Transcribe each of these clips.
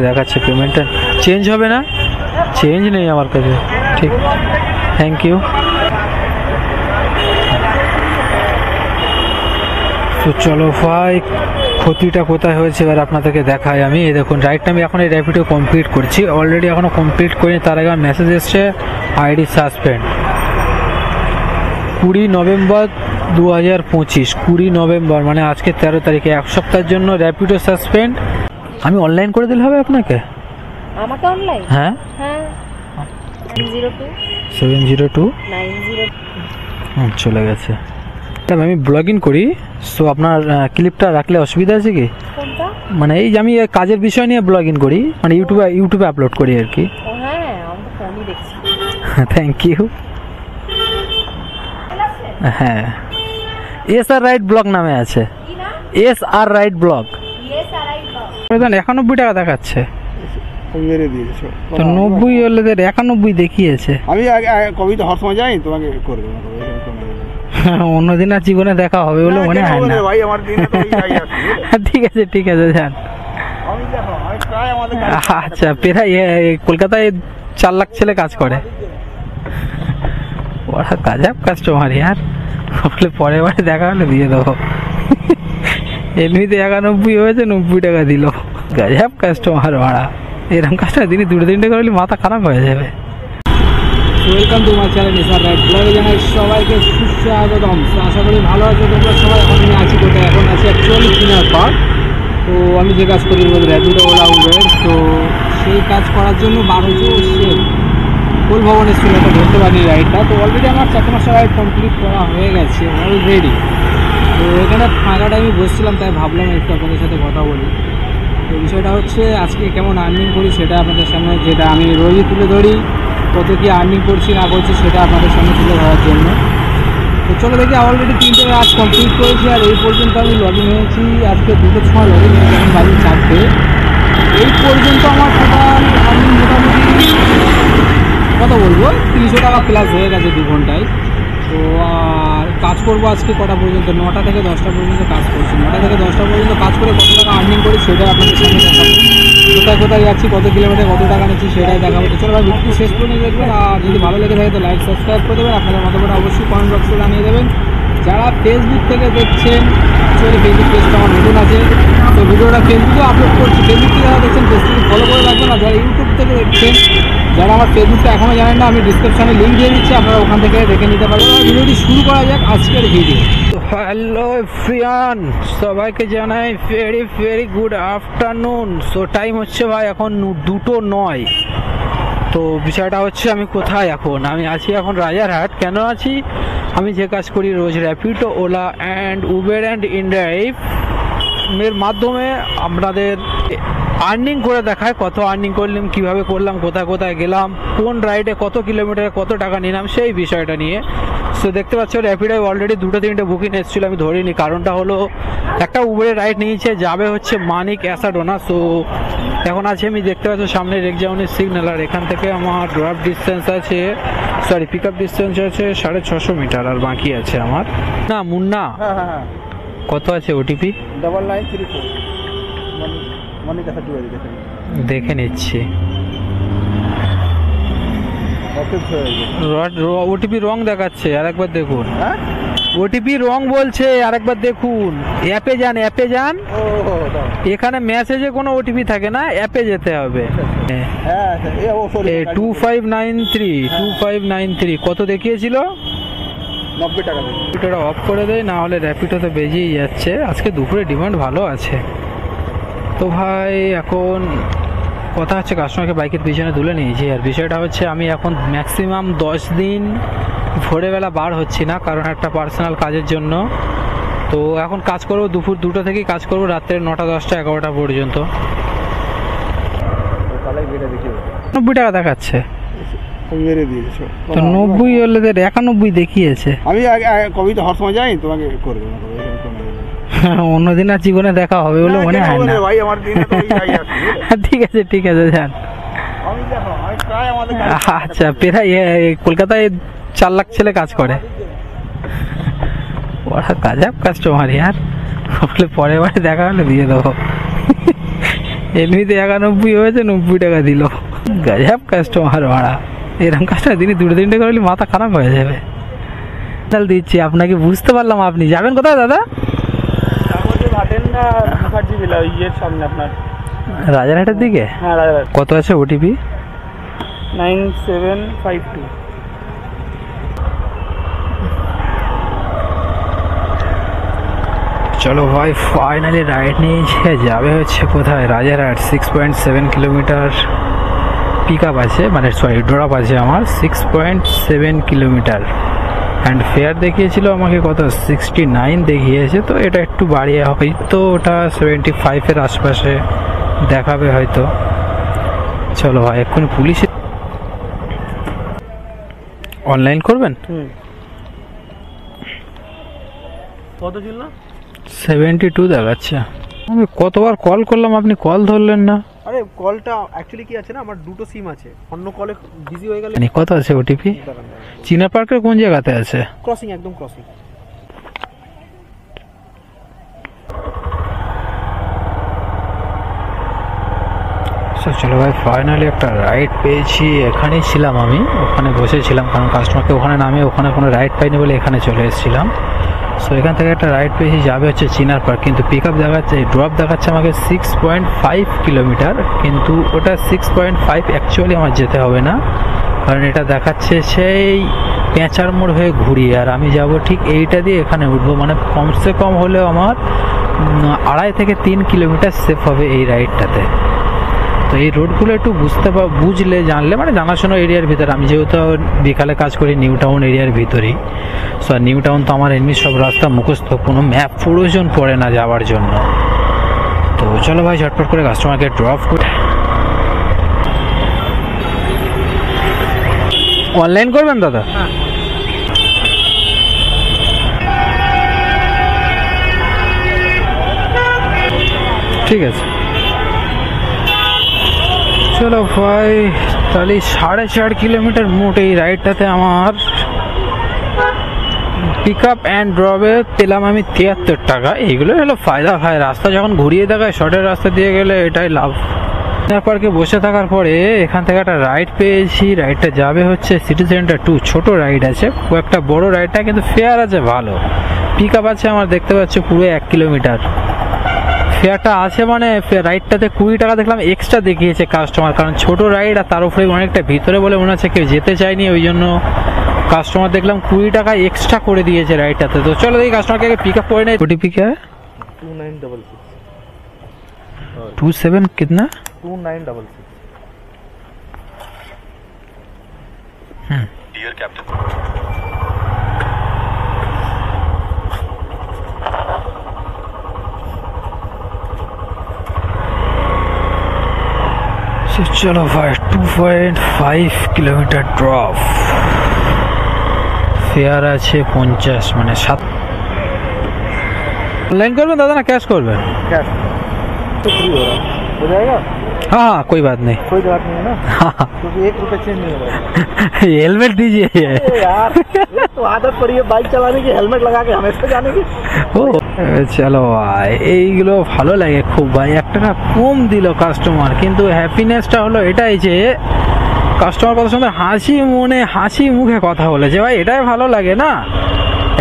দেখাচ্ছে পেমেন্টটা চেঞ্জ হবে না, চেঞ্জ নেই আমার কাছে। ঠিক, থ্যাংক ইউ। তো চলো ভাই, ক্ষতিটা কোথায় হয়েছে এবার আপনাদেরকে দেখাই আমি। এই দেখুন, রাইটটা আমি এখন এই র্যাপিডো কমপ্লিট করছি, অলরেডি এখনো কমপ্লিট করিনি, তার আগে মেসেজ এসছে আইডি সাসপেন্ড। 20 নভেম্বর 2025, 20 নভেম্বর মানে আজকে 13 তারিখে, এক সপ্তাহের জন্য র্যাপিডো সাসপেন্ড। আমি অনলাইন করে দিলে হবে আপনাকে? আমাকে অনলাইন? হ্যাঁ হ্যাঁ, 702 চলে গেছে। আমি ব্লগ ইন করি, সো আপনার ক্লিপটা রাখলে অসুবিধা আছে কি? কোনটা? মানে এই যে আমি কাজের বিষয় নিয়ে ব্লগ ইন করি, মানে ইউটিউবে আপলোড করি আর কি। হ্যাঁ, আমি ফোনই দেখছি। Thank you. হ্যাঁ, এস আর রাইট ব্লগ নামে আছে, এস আর রাইট ব্লগ। 91 টাকা দেখাচ্ছে, মেরে দিয়েছো তো 90 হলে 91 দেখিয়েছে। আমি কবিতা হর সময় যাই, তোমাকে করে দেবো। অন্যদিন আর জীবনে দেখা হবে বলে মনে হয় না ভাই, আমার দিনে তো ঠিক আছে ঠিক আছে, যান। আমি দেখো, আমি প্রায় আমাদের আচ্ছা, প্রায় কলকাতায় 4 লাখ ছেলে কাজ করে, ওরা কাজাব কাস্টমার ইয়ার, বলে পরের বারে দেখা হলে দিয়ে দেবো। এমনিতে 91 হয়েছে, 90 টাকা দিল, গাজাব কাস্টমার ভাড়া। এরকম কাস্টমার দিনে 2-3 টাকা হলে মাথা খারাপ হয়ে যাবে। Welcome to my channel S R right ব্লগে জানাই সবাইকে সুস্বাগতম। আশা করি ভালো আছে তোমরা সবাই। আমি আছি কোথায়? এখন আছি অ্যাকচুয়ালি চিনার পার্ক। তো আমি যে কাজ করি র্যাপিডো, ওলা, উবের, তো সেই কাজ করার জন্য 12 ফুল ভবন এসেছিল, এটা ধরতে পারিনি রাইডটা। তো অলরেডি আমার 4 মাসের রাইড কমপ্লিট করা হয়ে গেছে অলরেডি। তো এখানে ফাঁকা টাইমে বসছিলাম, তাই ভাবলাম একটু আপনাদের সাথে কথা বলি। তো বিষয়টা হচ্ছে আজকে কেমন আর্নিং করি সেটা আপনাদের সামনে, যেটা আমি রোজই তুলে ধরি, কত কি আর্নিং করছি না করছি সেটা আপনাদের সামনে তুলে ধরার জন্য। তো চলো দেখি, অলরেডি 3টে আজ কমপ্লিট করেছি, আর এই পর্যন্ত আমি লগ ইন হয়েছি আজকে 2টোর সময় লগ ইন হয়েছি, এখন বাজে 4টে। এই পর্যন্ত আমার টোটাল আর্নিং মোটামুটি কত বলবো, 300 টাকা প্লাস হয়ে গেছে 2 ঘন্টায়। তো আর কাজ করবো আজকে কটা পর্যন্ত, 9টা থেকে 10টা পর্যন্ত কাজ করছি। 9টা থেকে 10টা পর্যন্ত কাজ করে কত টাকা আর্নিং করি সেটা আপনাদের সামনে দেখাবো। কোথায় কোথায় যাচ্ছি, কত কিলোমিটার কত টাকা নিচ্ছি সেটাই দেখাবো। তো চলো ভাই, ভিডিওটি শেষ পর্যন্ত দেখবেন, আর যদি ভালো লেগে থাকে তো লাইক সাবস্ক্রাইব করে দেবেন। আপনাদের মতামত অবশ্যই কমেন্ট বক্সে জানিয়ে দেবেন। যারা ফেসবুক থেকে দেখছেন, অ্যাকচুয়ালি ফেসবুক পেজটা আমার নতুন আছে, তো ভিডিওটা ফেসবুকে আপলোড করছি। ফেসবুক থেকে যারা দেখছেন ফেসবুকে ফলো করে রাখবেন, আর যারা ইউটিউব থেকে দেখছেন, যারা আমার ফেসবুকটা এখনও জানেন না, আমি ডিসক্রিপশনে লিঙ্ক দিয়ে দিচ্ছি, আপনারা ওখান থেকে দেখে নিতে পারবেন। ভিডিওটি শুরু করা যাক আজকের ভিডিও। হ্যালো এভরিওয়ান, সবাইকে জানাই very very good afternoon. So time হচ্ছে ভাই এখন 2:09। তো বিষয়টা হচ্ছে আমি কোথায় এখন, আমি আছি এখন রাজারহাট। কেন আছি? আমি যে কাজ করি রোজ Rapido, Ola and Uber and inDrive এর মাধ্যমে আপনাদের আর্নিং করে দেখায়, কত আর্নিং করলাম, কিভাবে করলাম, কোথায় কোথায় গেলাম, কোন রাইডে কত কিলোমিটারে কত টাকা নিলাম, সেই বিষয়টা নিয়ে। সো দেখতে পাচ্ছ র্যাপিডোয় অলরেডি 2-3টে বুকিং এসেছিলো, আমি ধরিনি। কারণটা হলো একটা উবেরের রাইড নিয়েছে, যাবে হচ্ছে মানিক অ্যাসাডোনা। সো এখন আছে, আমি দেখতে পাচ্ছ সামনে রেকজাউনের সিগন্যাল, আর এখান থেকে আমার ড্রপ ডিস্টেন্স আছে, সরি পিক আপ ডিস্টেন্স আছে 650 মিটার, আর বাকি আছে আমার না মুন্না। হ্যাঁ, কত আছে ওটিপি? 9934 দেখে নিচ্ছি। ওটিপি রং দেখাচ্ছে, আরেকবার দেখুন। ওটিপি রং বলছে, আরেকবার দেখুন। অ্যাপে যান, অ্যাপে যান। এখানে মেসেজে কোনো ওটিপি থাকে না, অ্যাপে যেতে হবে। 2593 কত দেখিয়েছিল? 90 টাকা। র্যাপিডোটা অফ করে দেয়, না হলে র্যাপিডো তো বেজেই যাচ্ছে। আজকে দুপুরে ডিমান্ড ভালো আছে। তো ভাই এখন কথা হচ্ছে, কাস্টমারকে বাইকের পিছনে তুলে নিয়েছি। আর বিষয়টা হচ্ছে আমি এখন ম্যাক্সিমাম 10 দিন ভোরবেলা বার হচ্ছি না, কারণ একটা পার্সোনাল কাজের জন্য। তো এখন কাজ করবো দুপুর 2টা থেকেই কাজ করবো, রাত্রে 9টা 10টা 11টা পর্যন্ত। 90 টাকা দেখাচ্ছে, মেরে দিয়েছো। তো 90 হলে 91 দেখিয়েছে। আমি কবিতা হর সময় যাই, তোমাকে করে দেবো। অন্যদিন আর জীবনে দেখা হবে বলে মনে হয় না ভাই, আমার দিনে তো ঠিক আছে ঠিক আছে, যান। আমি দেখো, আমি প্রায় আমাদের আচ্ছা, প্রায় কলকাতায় 4 লাখ ছেলে কাজ করে, ওরা কাজাব কাস্টমার ইয়ার, বলে পরের বারে দেখা হলে দিয়ে দেবো। এমনিতে 91 হয়েছে, 90 টাকা দিল। গজব কাস্টমার ভাড়া, এরকম কাস্টমার দিনে 2-3টে করলে মাথা খারাপ হয়ে যাবে। তাহলে দিচ্ছি আপনাকে, বুঝতে পারলাম আপনি যাবেন কোথায় দাদা? রাজারহাটের দিকে? হ্যাঁ রাজারহাট। কত আছে ওটিপি? 9752। চলো ভাই, ফাইনালি রাইড নিয়েছে, যাবে হচ্ছে কোথায়? রাজারহাট। 6.7 কিলোমিটার পিক আপ আছে, মানে সরি ড্রপ আছে আমার 6.7 কিলোমিটার। অ্যান্ড ফেয়ার দেখিয়েছিল আমাকে কত, 69 দেখিয়েছে, তো এটা একটু বাড়িয়ে হয়তো ওটা 75-এর আশপাশে দেখাবে হয়তো। চলো ভাই, এক্ষুনি পুলিশে অনলাইন করবেন। কত ছিল? 72 দেখাচ্ছে। আমি কতবার কল করলাম, আপনি কল ধরলেন না। আরে কলটা অ্যাকচুয়ালি কি আছে না, আমার দুটো সিম আছে, অন্য কলে বিজি হয়ে গেলে। কত আছে ওটিপি? চিনা পার্কের কোন জায়গাতে আছে? ক্রসিং, একদম ক্রসিং। চলো ভাই, ফাইনালি একটা রাইড পেয়েছি। এখানেই ছিলাম আমি, ওখানে বসেছিলাম, কারণ কাস্টমারকে ওখানে নামে ওখানে কোনো রাইড পাইনি বলে এখানে চলে এসেছিলাম। সো এখান থেকে একটা রাইড পেয়েছি, যাবে হচ্ছে চিনার পার্ক। কিন্তু পিক আপ দেখাচ্ছে, ড্রপ দেখাচ্ছে আমাকে 6.5 কিলোমিটার, কিন্তু ওটা 6.5 অ্যাকচুয়ালি আমার যেতে হবে না, কারণ এটা দেখাচ্ছে সেই পেঁচার মোড় হয়ে ঘুরিয়ে, আর আমি যাব ঠিক এইটা দিয়ে এখানে উঠবো। মানে কমসে কম হলেও আমার 2.5 থেকে 3 কিলোমিটার সেফ হবে এই রাইডটাতে। তো এই রোডগুলো একটু বুঝলে জানলে, মানে জানাশোনা এরিয়ার ভিতরে, আমি যেহেতু বিকালে কাজ করি নিউ টাউন এরিয়ার ভিতরেই, সো নিউ টাউন তো আমার এমনি সব রাস্তা মুখস্থ, কোনো ম্যাপ প্রয়োজন পড়ে না যাওয়ার জন্য। তো চলো ভাই, ঝটপট করে কাস্টমারকে ড্রপ করে। অনলাইন করবেন দাদা? ঠিক আছে, চলো ভাই, তাহলে 4.5 কিলোমিটার মোট এই রাইডটাতে আমার পিক আপ অ্যান্ড ড্রপে পেলাম আমি 73 টাকা। এইগুলো হলো ফায়দা ভাই, রাস্তা যখন ঘুরিয়ে দেখায় শর্টের রাস্তা দিয়ে গেলে এটাই লাভ। পার্কে বসে থাকার পরে এখান থেকে একটা রাইড পেয়েছি, রাইডটা যাবে হচ্ছে সিটি সেন্টার 2। ছোট রাইড আছে, খুব একটা বড় রাইডটা, কিন্তু ফেয়ার আছে ভালো, পিক আপ আছে আমার দেখতে পাচ্ছি পুরো 1 কিলোমিটার। ফেয়ারটা আছে মানে রাইডটাতে 20 টাকা দেখলাম এক্সট্রা দেখিয়েছে কাস্টমার, কারণ ছোট রাইড আর তার উপরে অনেকটা ভিতরে বলে মনে হচ্ছে কেউ যেতে চায়নি, ওই জন্য কাস্টমার দেখলাম 20 টাকা এক্সট্রা করে দিয়েছে রাইডটাতে। তো চলো দেখি কাস্টমারকে পিক আপ করে নেই। ওটিপি क्या है? 2966। 27 कितना? 2966। डियर कैप्टन, चलो भाई, 2.5 কিলোমিটার ড্রপ, ফেয়ার আছে 50, মানে 7। অনলাइन করবেন দাদা না ক্যাশ করবেন? कैश तो फ्री हो रहा है, हो जाएगा। हाँ हाँ, कोई बात नहीं। कोई बात नहीं है ना, हाँ, क्योंकि 1 रुपये चेंज नहीं हो रहा है। हेलमेट दीजिए। अरे यार, ये तो आदत पड़ी है बाइक चलाने की, हेलमेट लगा के हमेशा जाने की। ও চলো ভাই, এইগুলো ভালো লাগে খুব ভাই। একটা না কম দিল কাস্টমার, কিন্তু হ্যাপিনেসটা হলো এটাই যে কাস্টমার কত সুন্দর হাসি মুখে কথা বলেছে ভাই, এটাই ভালো লাগে না।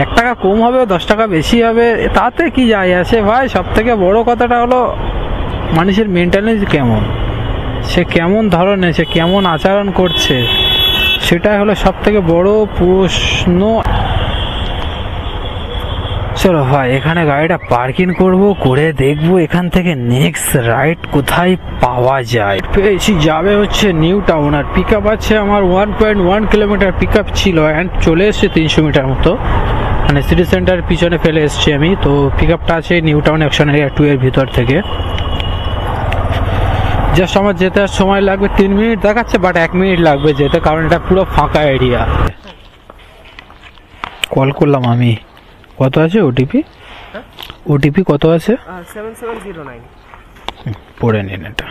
1 টাকা কম হবে, 10 টাকা বেশি হবে, তাতে কি যায় আসে ভাই। সব থেকে বড় কথাটা হলো মানুষের মেন্টালিটি কেমন, সে কেমন ধরনের, সে কেমন আচরণ করছে, সেটাই হলো সব থেকে বড় প্রশ্ন। চলো ভাই, এখানে গাড়িটা পার্কিং করব, করে দেখবো এখান থেকে নেক্সট রাইড কোথায় পাওয়া যায়। পেয়েছি, যাবে হচ্ছে নিউ টাউন, আর পিক আপ আছে আমার 1.1 কিলোমিটার পিক আপ ছিল, অ্যান্ড চলে এসছে 300 মিটার মতো, মানে সিটি সেন্টার পিছনে ফেলে এসছি আমি। তো পিক আপটা আছে নিউ টাউন অ্যাকশন এরিয়া 2 এর ভিতর থেকে। জাস্ট আমার যেতে আর সময় লাগবে 3 মিনিট দেখাচ্ছে, বাট 1 মিনিট লাগবে যেতে, কারণ এটা পুরো ফাঁকা এরিয়া। কল করলাম আমি। কত আছে ওটিপি? ওটিপি কত আছে? 7709। পড়ে নিন এটা।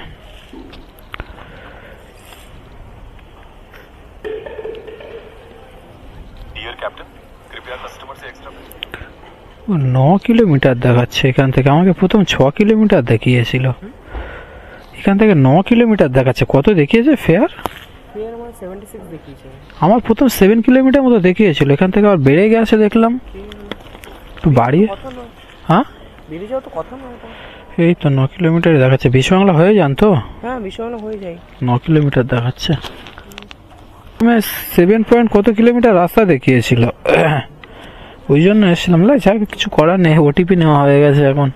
डियर कैप्टन, कृपया कस्टमर से एक्स्ट्रा 9 কিলোমিটার দেখাচ্ছে এখান থেকে, আমাকে প্রথম 6 কিলোমিটার দেখিয়েছিল। এখান থেকে 9 কিলোমিটার দেখাচ্ছে। কত দেখিয়েছে ফেয়ার? ফেয়ার মানে 76 দেখিয়েছে। আমার প্রথম 7 কিলোমিটার মতো দেখিয়েছিল, এখান থেকে আবার বেড়ে গেছে দেখলাম। একটু বাড়িয়ে, কত নয়? হ্যাঁ বেরিয়ে যাও তো, কত নয় এটা? এই তো 9 কিলোমিটার দেখাচ্ছে। বিশ্ববাংলা হয়ে যান তো? হ্যাঁ, বিশ্ববাংলা হয়ে যায়। 9 কিলোমিটার দেখাচ্ছে। 7 পয়েন্ট কত কিলোমিটার রাস্তা দেখিয়েছিল, ওই জন্য এসেছিলাম। যাই কিছু করার নেই, ওটিপি নেওয়া হয়ে গেছে এখন।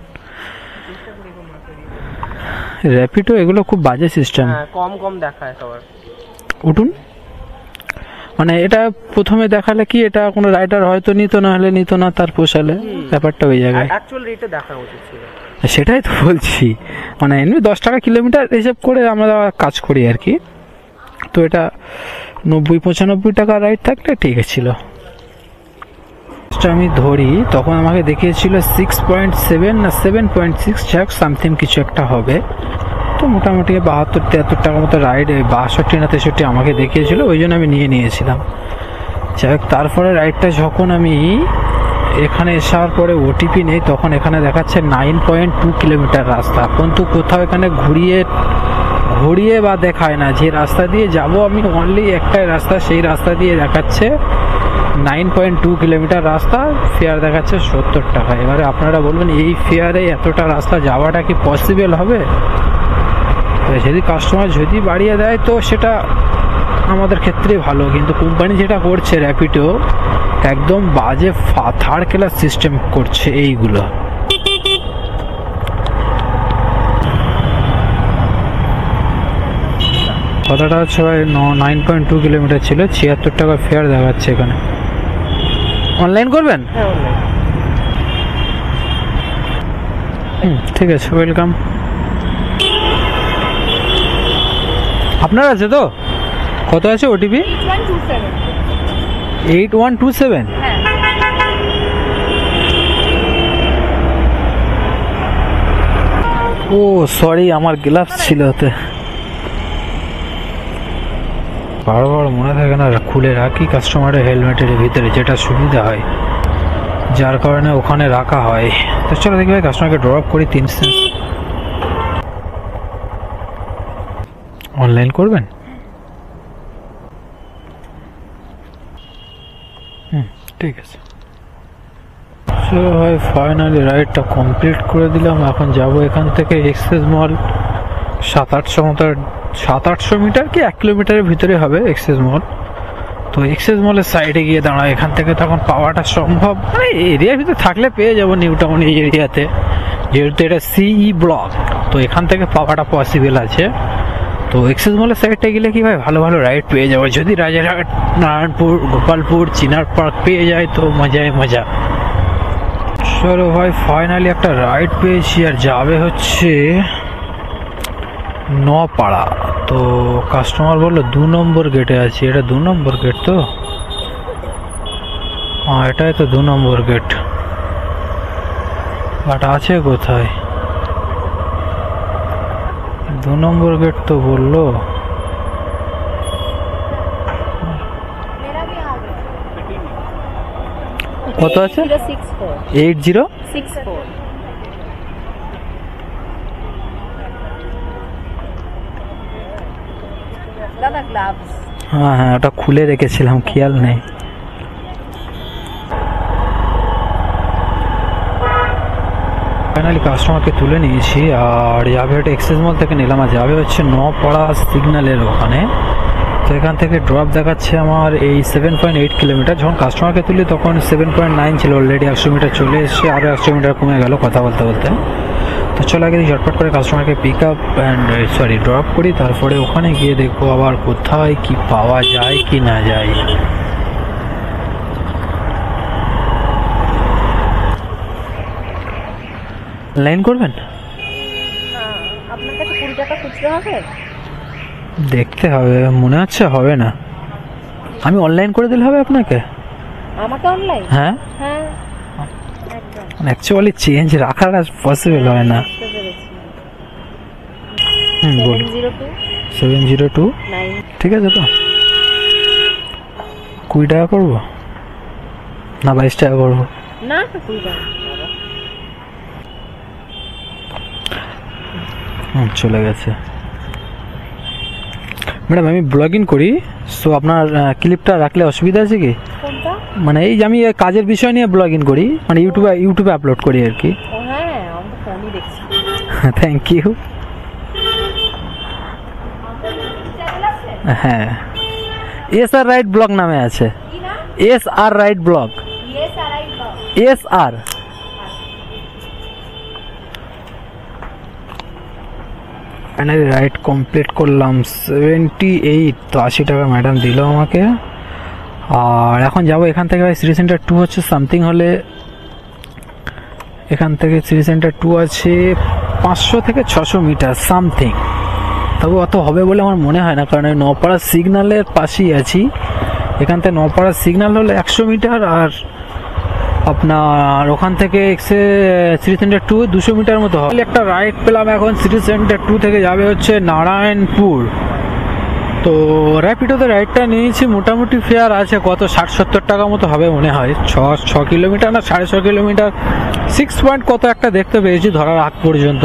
র্যাপিডো এগুলো খুব বাজে সিস্টেম। হ্যাঁ, কম কম দেখায় সবার। উঠুন, মানে এটা প্রথমে দেখালে কি এটা কোনো রাইডার হয়তো নিত, না হলে নিত না, তার পোষালে ব্যাপারটা ওই জায়গায়। অ্যাকচুয়াল রেটে দেখানো উচিত ছিল। সেটাই তো বলছি, মানে এমনি 10 টাকা কিলোমিটার হিসেব করে আমরা কাজ করি আর কি। তো এটা 90-95 টাকা রাইড থাকলে ঠিক ছিল। আমি ধরি তখন আমাকে দেখিয়েছিল 6.7 না 7.6 যাক সামথিং কিছু একটা হবে। তো মোটামুটি 72-73 টাকার মতো রাইড, 62 না 63 আমাকে দেখিয়েছিল, ওই জন্য আমি নিয়েছিলাম। যাই হোক, তারপরে রাইডটা যখন আমি এখানে আসার পরে ওটিপি নেই, তখন এখানে দেখাচ্ছে 9.2 কিলোমিটার রাস্তা। কিন্তু কোথাও এখানে ঘুরিয়ে বা দেখায় না যে রাস্তা দিয়ে যাব আমি, অনলি একটাই রাস্তা, সেই রাস্তা দিয়ে দেখাচ্ছে 9.2 কিলোমিটার রাস্তা। ফেয়ার দেখাচ্ছে 70 টাকা। এবারে আপনারা বলবেন এই ফেয়ারে এতটা রাস্তা যাওয়াটা কি পসিবল হবে? যদি কাস্টমার যদি বাড়িয়ে দেয় তো সেটা আমাদের ক্ষেত্রে ভালো, কিন্তু কোম্পানি যেটা করছে র্যাপিডো একদম বাজে থার্ড ক্লাস সিস্টেম করছে এইগুলো। কথাটা হচ্ছে ভাই 9.2 কিলোমিটার ছিল, 76 টাকা ফেয়ার দেখাচ্ছে এখানে। অনলাইন করবেন? হ্যাঁ, অনলাইন। ঠিক আছে, ওয়েলকাম। আপনার আছে তো? কত আছে ওটিপি? 8127। ও সরি, আমার গ্লাভস ছিল ওতে। বারবার মনে থাকে না, খুলে রাখি কাস্টমারের হেলমেটের ভিতরে, যেটা সুবিধা হয়, যার কারণে ওখানে রাখা হয়। তো চলো দেখি ভাই, কাস্টমারকে ড্রপ করি 3 সেন্ট। অনলাইন করবেন? ঠিক আছে। চলো ভাই, ফাইনালি রাইডটা কমপ্লিট করে দিলাম। এখন যাব এখান থেকে এক্সেস মল। 700-800 মিটার কি 1 কিলোমিটারের ভিতরে হবে এক্সেস মল। তো এক্সেস মলের সাইডে গিয়ে দাঁড়াও, এখান থেকে তখন পাওয়াটা সম্ভব, মানে এরিয়ার ভিতরে থাকলে পেয়ে যাবো নিউ টাউন এই এরিয়াতে, যেহেতু এটা সিই ব্লক, তো এখান থেকে পাওয়াটা পসিবল আছে। তো এক্সেস মলের সাইডটা গেলে কি ভাই ভালো ভালো রাইড পেয়ে যাবো। যদি রাজারহাট, নারায়ণপুর, গোপালপুর, চিনার পার্ক পেয়ে যায় তো মজাই মজা। চলো ভাই, ফাইনালি একটা রাইড পেয়েছি, আর যাবে হচ্ছে নপাড়া। তো কাস্টমার বললো 2 নম্বর গেটে আছি। এটা 2 নম্বর গেট তো? হ্যাঁ, এটাই তো 2 নম্বর গেট। বাট আছে কোথায়? 2 নম্বর গেট তো বললো। কত আছে? 8064। দাদা গ্লাভস। হ্যাঁ, ওটা খুলে রেখেছিলাম, খেয়াল নেই। ফাইনালি কাস্টমারকে তুলে নিয়েছি, আর যাবে ওটা এক্সেস মল থেকে নিলাম, আর যাবে হচ্ছে নপাড়া সিগন্যালের ওখানে। তো এখান থেকে ড্রপ দেখাচ্ছে আমার এই 7.8 কিলোমিটার। যখন কাস্টমারকে তুলি তখন 7.9 ছিল, অলরেডি 100 মিটার চলে এসেছে, আরও 100 মিটার কমে গেল কথা বলতে বলতে। তো চলো আগে ঝটপট করে কাস্টমারকে পিক আপ ড্রপ করি, তারপরে ওখানে গিয়ে দেখবো আবার কোথায় কি পাওয়া যায় কি না যায়। লাইন করবেন? আপনার কাছে 20 টাকা খুচরো হবে? দেখতে হবে, মনে হচ্ছে হবে না। আমি অনলাইন করে দিলে হবে আপনাকে? আমাকে অনলাইন? হ্যাঁ, হ্যাঁ, একদম। অ্যাকচুয়ালি চেঞ্জ রাখাটা পসিবল হয় না। বলুন। 702 ঠিক আছে তো? 20 টাকা করবো না 22 টাকা করবো? না, 20 টাকা। চলে গেছে। ম্যাডাম আমি ব্লগিং করি, সো আপনার ক্লিপটা রাখলে অসুবিধা আছে কি? কোনটা? মানে এই যে আমি কাজের বিষয় নিয়ে ব্লগিং করি, মানে ইউটিউবে আপলোড করি আর কি। ও হ্যাঁ, আমি তো ফোনই দেখছি। Thank you. হ্যাঁ, এস আর রাইট ব্লগ নামে আছে। কি না? S R right vlog. Yes R I vlog. S R finally ride complete করলাম 78, তো 80 টাকা ম্যাডাম দিল আমাকে। আর এখন যাব এখান থেকে, সিটি সেন্টার 2 হচ্ছে সামথিং হলে, এখান থেকে সিটি সেন্টার 2 আছে 500 থেকে 600 মিটার সামথিং, তবে অত হবে বলে আমার মনে হয় না, কারণ ওই নপাড়া সিগন্যালের পাশেই আছি। এখান থেকে নপাড়া সিগন্যাল হলে 100 মিটার, আর আপনার ওখান থেকে সিটি সেন্টার 2 200 মিটার মতো হবে। একটা রাইড পেলাম এখন, সিটি সেন্টার 2 থেকে যাবে হচ্ছে নারায়ণপুর। তো র্যাপিডোতে রাইডটা নিয়েছি, মোটামুটি ফেয়ার আছে কত 60-70 টাকা মতো হবে মনে হয়। 6 কিলোমিটার না 6.5 কিলোমিটার, 6 পয়েন্ট কত একটা দেখতে পেয়েছি ধরার আগ পর্যন্ত।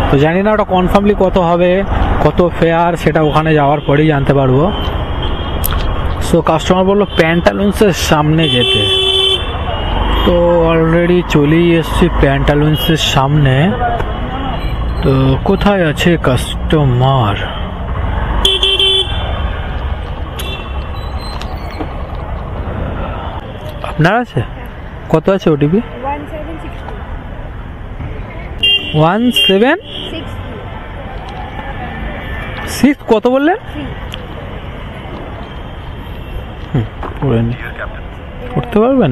তো জানি না ওটা কনফার্মলি কত হবে, কত ফেয়ার, সেটা ওখানে যাওয়ার পরেই জানতে পারবো। সো কাস্টমার বললো প্যান্টালুন্সের সামনে যেতে, তো অলরেডি চলেই এসছি প্যান্টালুন্সের সামনে। তো কোথায় আছে কাস্টমার? আপনার আছে? কত আছে ওটিপি? 1766 কত বললেন? Dear Captain, করতে পারবেন?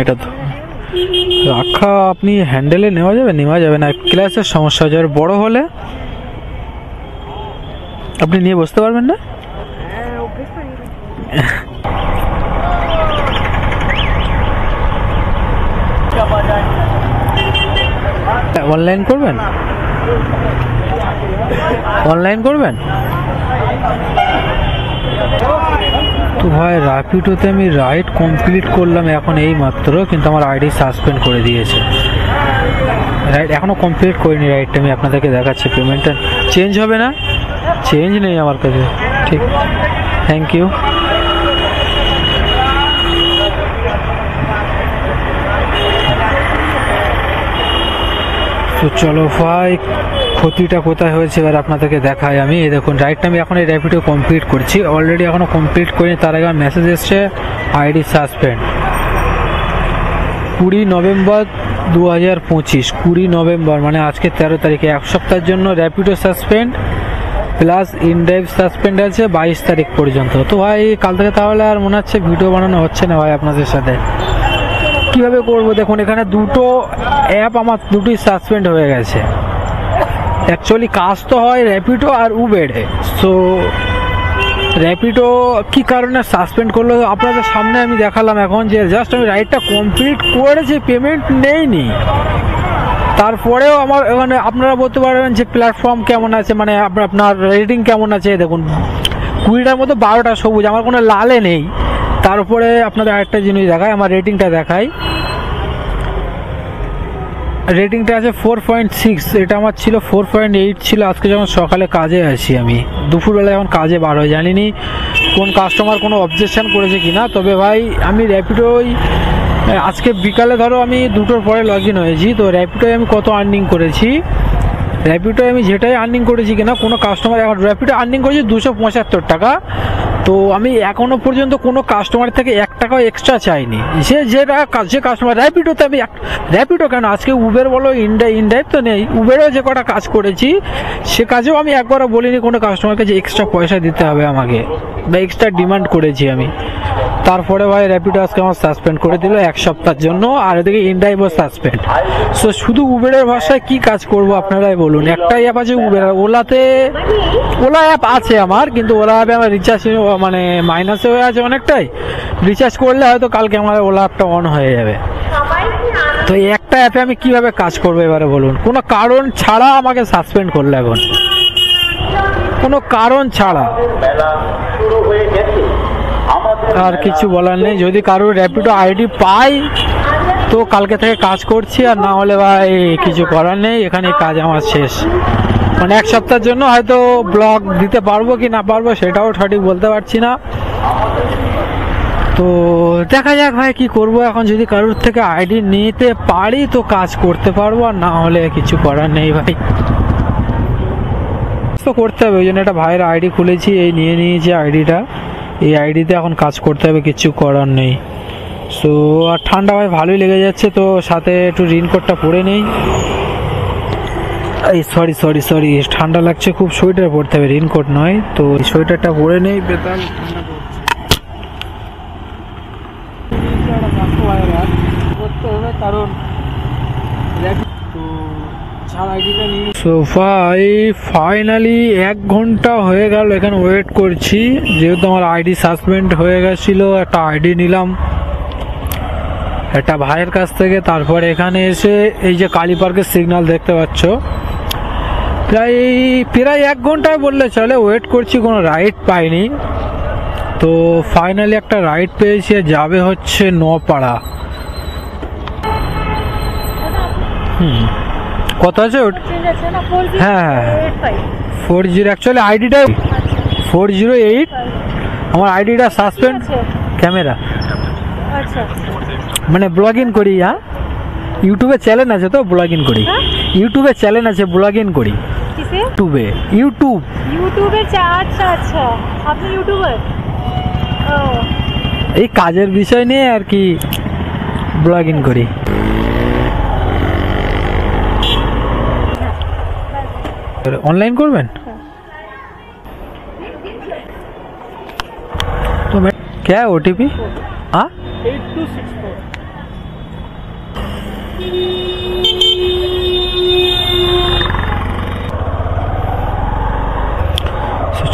এটা তো রাখা, আপনি হ্যান্ডেলে নেওয়া যাবে না, ক্লাসের সমস্যা হয়ে যাবে। বড় হলে আপনি নিয়ে বসতে পারবেন না। অনলাইন করবেন? তো ভাই র্যাপিডোতে আমি রাইড কমপ্লিট করলাম এখন এই মাত্র, কিন্তু আমার আইডি সাসপেন্ড করে দিয়েছে। রাইড এখনো কমপ্লিট করিনি, রাইডটা আমি আপনাদেরকে দেখাচ্ছি। পেমেন্টটা চেঞ্জ হবে না, চেঞ্জ নেই আমার কাছে। ঠিক, থ্যাংক ইউ। তো চলো ভাই, ক্ষতিটা কোথায় হয়েছে এবার আপনাদেরকে দেখাই আমি। এই দেখুন রাইডটা আমি এখন এই র্যাপিডো কমপ্লিট করছি, অলরেডি এখনো কমপ্লিট করিনি, তার আগে মেসেজ এসছে আইডি সাসপেন্ড। 20 নভেম্বর 2025, 20 নভেম্বর মানে আজকে 13 তারিখে, 1 সপ্তাহের জন্য Rapido suspend plus inDrive suspend আছে 22 তারিখ পর্যন্ত। তো ভাই কাল থেকে তাহলে আর মনে হচ্ছে ভিডিও বানানো হচ্ছে না ভাই আপনাদের সাথে। কিভাবে করবো দেখুন, এখানে দুটো অ্যাপ আমার দুটোই সাসপেন্ড হয়ে গেছে। অ্যাকচুয়ালি কাজ তো হয় র্যাপিডো আর উবেরে, সো র্যাপিডো কি কারণে সাসপেন্ড করলো আপনাদের সামনে আমি দেখালাম এখন, যে জাস্ট আমি রাইডটা কমপ্লিট করেছি, পেমেন্ট নেইনি। তারপরেও আমার এখানে আপনারা বলতে পারবেন যে প্ল্যাটফর্ম কেমন আছে, মানে আপনার রেটিং কেমন আছে। দেখুন 20টার মধ্যে 12টা সবুজ, আমার কোনো লালে নেই। তার উপরে আপনাদের আরেকটা জিনিস দেখায়, আমার রেটিংটা দেখাই। রেটিংটা আছে 4.6, এটা আমার ছিল 4.8 ছিল আজকে যখন সকালে কাজে আসি আমি, দুপুরবেলা যখন কাজে বার হয়। জানিনি কোন কাস্টমার কোনো অবজেকশন করেছে কিনা, তবে ভাই আমি র্যাপিডোই আজকে বিকালে ধরো আমি 2টোর পরে লগ ইন হয়েছি। তো র্যাপিডোয় আমি কত আর্নিং করেছি, র্যাপিডোয় আমি যেটাই আর্নিং করেছি কিনা কোনো কাস্টমার, এখন র্যাপিডো আর্নিং করেছি 275 টাকা। তো আমি এখনো পর্যন্ত কোনো কাস্টমার থেকে 1 টাকাও এক্সট্রা চাইনি। যে কাস্টমার র্যাপিডোতে আমি, র্যাপিডো কেন আজকে উবের বলো, ইনড্রাইভ তো নেই, উবেরও যে কটা কাজ করেছি সে কাজেও আমি একবারও বলিনি কোনো কাস্টমারকে যে এক্সট্রা পয়সা দিতে হবে আমাকে, বা এক্সট্রা ডিমান্ড করেছি আমি। তারপরে ভাই র্যাপিডো আজকে আমার সাসপেন্ড করে দিল 1 সপ্তাহের জন্য, আর এদিকে ইনড্রাইভও সাসপেন্ড। সো শুধু উবেরের ভাষায় কি কাজ করব আপনারাই বলুন। একটাই অ্যাপ আছে উবের, ওলা অ্যাপ আছে আমার, কিন্তু ওলা অ্যাপে আমার রিচার্জ মানে মাইনাসে হয়ে আছে অনেকটাই। রিচার্জ করলে হয়তো কালকে আমার ওলা অ্যাপটা অন হয়ে যাবে। তো এই একটা অ্যাপে আমি কিভাবে কাজ করবো এবারে বলুন, কোনো কারণ ছাড়া আমাকে সাসপেন্ড করলো এখন, কোনো কারণ ছাড়া। আর কিছু বলার নেই, যদি কারোর র্যাপিডো আইডি পাই তো কালকে থেকে কাজ করছি, আর না হলে ভাই কিছু করার নেই, এখানে কাজ আমার শেষ। মানে এক সপ্তাহের জন্য হয়তো ব্লগ দিতে পারবো কি না পারবো সেটাও সঠিক বলতে পারছি না। তো দেখা যাক ভাই কি করব এখন। যদি কারোর থেকে আইডি নিতে পারি তো কাজ করতে পারবো, আর না হলে কিছু করার নেই ভাই। তো করতে হবে, ওই জন্য একটা ভাইয়ের আইডি খুলেছি, এই নিয়ে নিয়েছি আইডিটা, এই আইডিতে এখন কাজ করতে হবে, কিছু করার নেই। সো আর ঠান্ডা ভাই ভালোই লেগে যাচ্ছে, তো সাথে একটু রেইনকোটটা পরে নেই। এই সরি সরি সরি ঠান্ডা লাগছে খুব, সোয়েটার পরতে হবে, রেইনকোট নয়। তো সোয়েটারটা পরে নেই, বেতাল ঠান্ডা করতে হবে, কারণ সো ভাই ফাইনালি 1 ঘন্টা হয়ে গেল এখানে ওয়েট করছি, যেহেতু আমার আইডি সাসপেন্ড হয়ে গেছিল। একটা আইডি নিলাম একটা ভাইয়ের কাছ থেকে, তারপরে এখানে এসে এই যে কালী পার্কের সিগন্যাল দেখতে পাচ্ছ, প্রায় 1 ঘন্টায় বললে চলে ওয়েট করছি, কোনো রাইড পাইনি। তো ফাইনালি একটা রাইড পেয়েছি, যাবে হচ্ছে নপাড়া। কত আছে ওটা? হ্যাঁ 40, অ্যাকচুয়ালি আইডিটা 408, আমার আইডিটা সাসপেন্ড। ক্যামেরা মানে ব্লগ ইন করি, হ্যাঁ ইউটিউবে চ্যানেল আছে তো ব্লগ ইন করি, ইউটিউবে চ্যানেল আছে ব্লগ ইন করি, ইউটিউবে। আচ্ছা আচ্ছা, আপনি ইউটিউবার? এই কাজের বিষয় নিয়ে আর কি ব্লগ ইন করি। অনলাইন করবেন तो मैं क्या है OTP? हाँ 8264।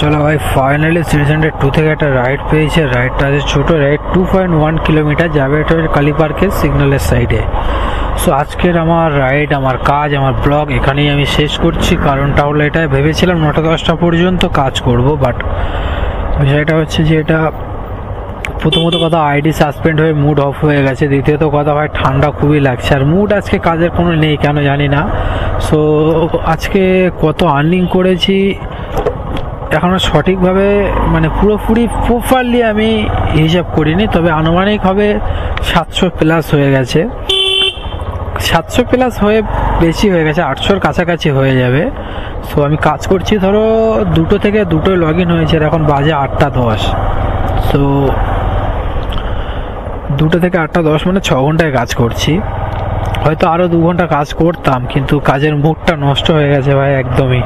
চলো ভাই ফাইনালি সিটি সেন্টার 2 থেকে একটা রাইড পেয়েছে। রাইডটা আছে ছোট রাইড, 2.1 কিলোমিটার যাবে, এটা কালী পার্কের সিগন্যালের সাইডে। সো আজকের আমার রাইড, আমার কাজ, আমার ব্লগ এখানেই আমি শেষ করছি। কারণটা হলো এটাই, ভেবেছিলাম 9টা-10টা পর্যন্ত কাজ করব, বাট বিষয়টা হচ্ছে যে এটা প্রথমত কথা আইডি সাসপেন্ড হয়ে মুড অফ হয়ে গেছে, দ্বিতীয়ত কথা ভাই ঠান্ডা খুবই লাগছে, আর মুড আজকে কাজের কোনো নেই কেন জানি না। সো আজকে কত আর্নিং করেছি এখনও সঠিকভাবে মানে পুরোপুরি প্রপারলি আমি হিসাব করিনি, তবে আনুমানিক হবে 700 প্লাস হয়ে গেছে, 700 প্লাস হয়ে বেশি হয়ে গেছে, 800-র কাছাকাছি হয়ে যাবে। সো আমি কাজ করছি ধরো 2টো থেকে 2টোয় লগ ইন হয়েছে, এখন বাজে 8টা 10। সো 2টো থেকে 8টা 10 মানে 6 ঘন্টায় কাজ করছি। হয়তো আরও 2 ঘন্টা কাজ করতাম, কিন্তু কাজের মুডটা নষ্ট হয়ে গেছে ভাই একদমই।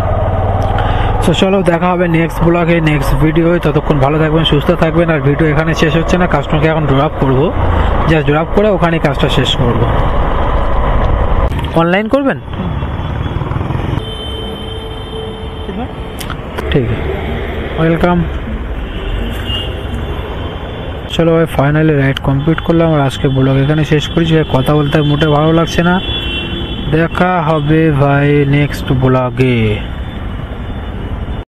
তো চলো দেখা হবে নেক্সট ব্লগে, নেক্সট ভিডিওয়। ততক্ষণ ভালো থাকবেন, সুস্থ থাকবেন। আর ভিডিও এখানে শেষ হচ্ছে না, কাস্টমারকে এখন ড্রপ করবো, যা ড্রপ করে ওখানে কাজটা শেষ করব। অনলাইন করবেন? ঠিক আছে, ওয়েলকাম। চলো ভাই ফাইনালি রাইড কমপ্লিট করলাম, আর আজকে ব্লগ এখানে শেষ করেছি। কথা বলতে মোটে ভালো লাগছে না। দেখা হবে ভাই নেক্সট ব্লগে।